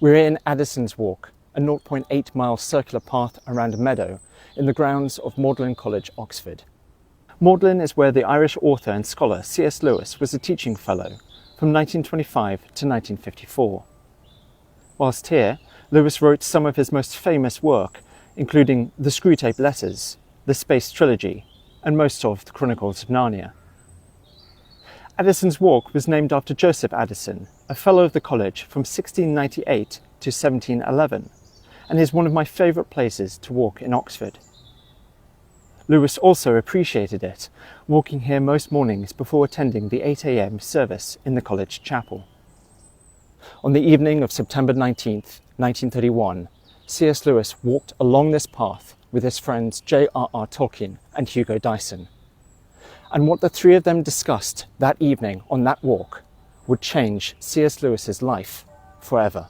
We're in Addison's Walk, a 0.8 mile circular path around a meadow in the grounds of Magdalen College, Oxford. Magdalen is where the Irish author and scholar C.S. Lewis was a teaching fellow from 1925 to 1954. Whilst here, Lewis wrote some of his most famous work, including the Screwtape letters, the Space Trilogy, and most of the Chronicles of Narnia. Addison's Walk was named after Joseph Addison, a fellow of the college from 1698 to 1711, and is one of my favourite places to walk in Oxford. Lewis also appreciated it, walking here most mornings before attending the 8 a.m. service in the college chapel. On the evening of September 19th, 1931, C.S. Lewis walked along this path with his friends J.R.R. Tolkien and Hugo Dyson. And what the three of them discussed that evening on that walk would change C.S. Lewis's life forever.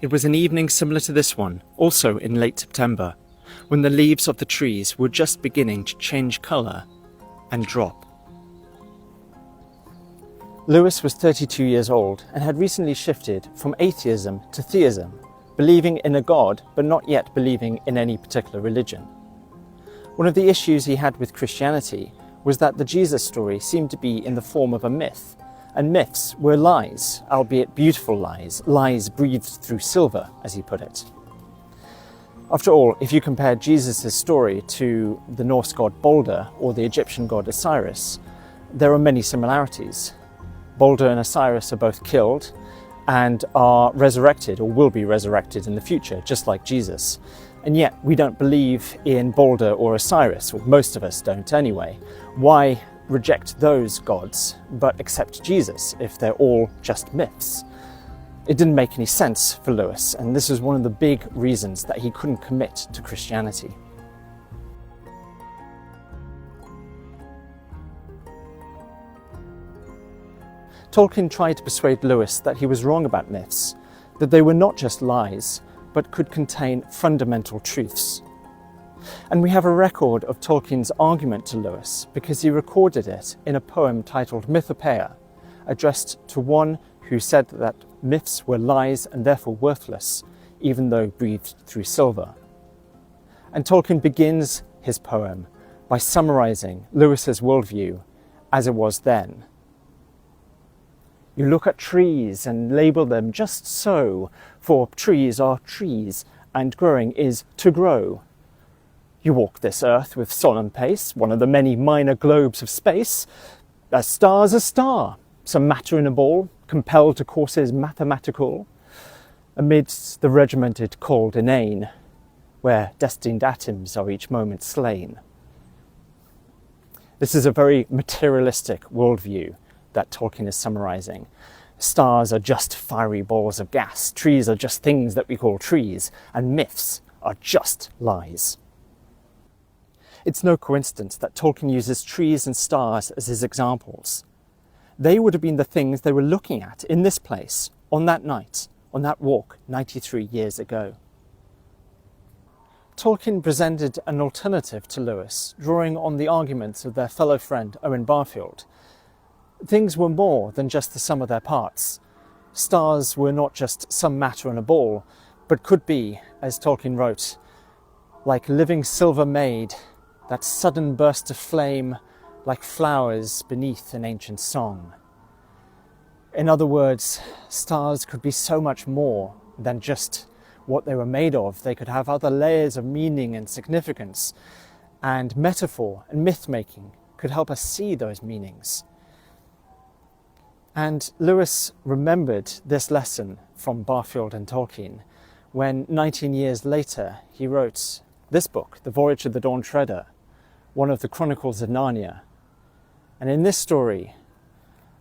It was an evening similar to this one, also in late September, when the leaves of the trees were just beginning to change colour and drop. Lewis was 32 years old and had recently shifted from atheism to theism, believing in a god but not yet believing in any particular religion. One of the issues he had with Christianity was that the Jesus story seemed to be in the form of a myth, and myths were lies, albeit beautiful lies, lies breathed through silver, as he put it. After all, if you compare Jesus' story to the Norse god Balder or the Egyptian god Osiris, there are many similarities. Balder and Osiris are both killed and are resurrected, or will be resurrected in the future, just like Jesus. And yet we don't believe in Balder or Osiris, or most of us don't anyway. Why reject those gods but accept Jesus if they're all just myths? It didn't make any sense for Lewis, and this is one of the big reasons that he couldn't commit to Christianity. Tolkien tried to persuade Lewis that he was wrong about myths, that they were not just lies, but could contain fundamental truths. And we have a record of Tolkien's argument to Lewis because he recorded it in a poem titled Mythopoeia, addressed to one who said that myths were lies and therefore worthless, even though breathed through silver. And Tolkien begins his poem by summarising Lewis's worldview as it was then. You look at trees and label them just so, for trees are trees, and growing is to grow. You walk this earth with solemn pace, one of the many minor globes of space. A star's a star, some matter in a ball, compelled to courses mathematical, amidst the regimented cold inane, where destined atoms are each moment slain. This is a very materialistic worldview that Tolkien is summarising. Stars are just fiery balls of gas, trees are just things that we call trees, and myths are just lies. It's no coincidence that Tolkien uses trees and stars as his examples. They would have been the things they were looking at in this place, on that night, on that walk 93 years ago. Tolkien presented an alternative to Lewis, drawing on the arguments of their fellow friend Owen Barfield. Things were more than just the sum of their parts. Stars were not just some matter in a ball, but could be, as Tolkien wrote, like living silver made, that sudden burst of flame, like flowers beneath an ancient song. In other words, stars could be so much more than just what they were made of. They could have other layers of meaning and significance, and metaphor and myth-making could help us see those meanings. And Lewis remembered this lesson from Barfield and Tolkien when 19 years later he wrote this book, The Voyage of the Dawn Treader, one of the Chronicles of Narnia. And in this story,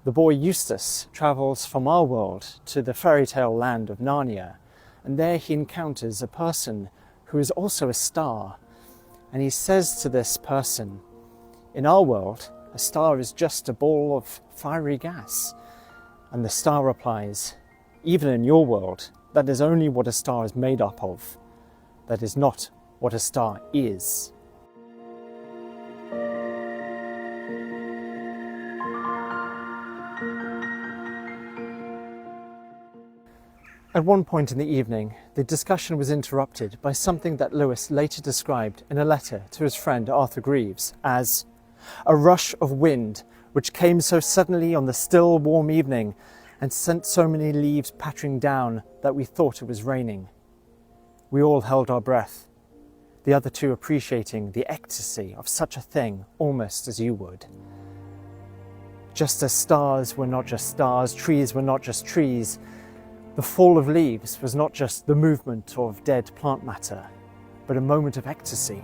the boy Eustace travels from our world to the fairy tale land of Narnia, and there he encounters a person who is also a star. And he says to this person, in our world, a star is just a ball of fiery gas. And the star replies, even in your world, that is only what a star is made up of. That is not what a star is. At one point in the evening, the discussion was interrupted by something that Lewis later described in a letter to his friend Arthur Greeves as a rush of wind which came so suddenly on the still warm evening and sent so many leaves pattering down that we thought it was raining. We all held our breath, the other two appreciating the ecstasy of such a thing almost as you would. Just as stars were not just stars, trees were not just trees, the fall of leaves was not just the movement of dead plant matter, but a moment of ecstasy.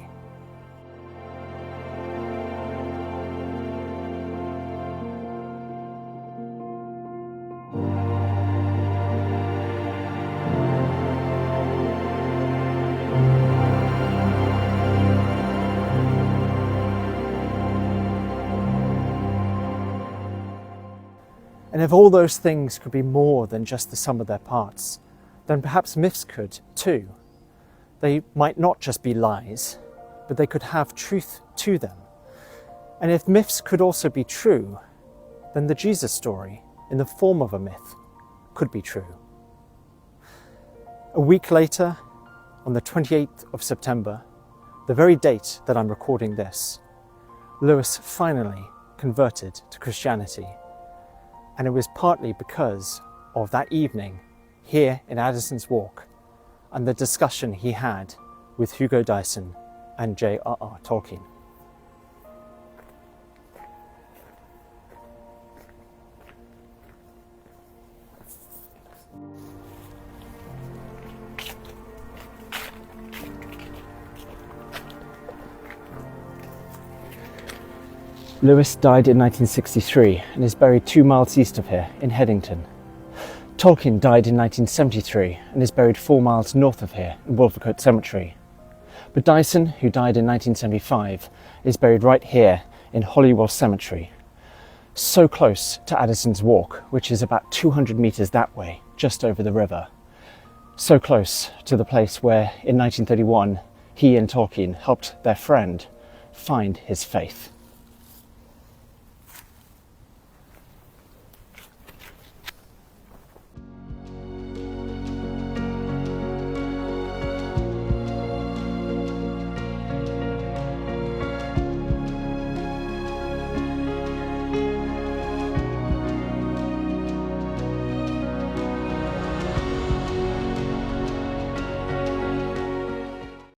And if all those things could be more than just the sum of their parts, then perhaps myths could too. They might not just be lies, but they could have truth to them. And if myths could also be true, then the Jesus story, in the form of a myth, could be true. A week later, on the 28th of September, the very date that I'm recording this, Lewis finally converted to Christianity. And it was partly because of that evening here in Addison's Walk and the discussion he had with Hugo Dyson and J.R.R. Tolkien. Lewis died in 1963 and is buried 2 miles east of here in Headington. Tolkien died in 1973 and is buried 4 miles north of here in Wolvercote Cemetery. But Dyson, who died in 1975, is buried right here in Holywell Cemetery, so close to Addison's Walk, which is about 200 metres that way, just over the river. So close to the place where, in 1931, he and Tolkien helped their friend find his faith.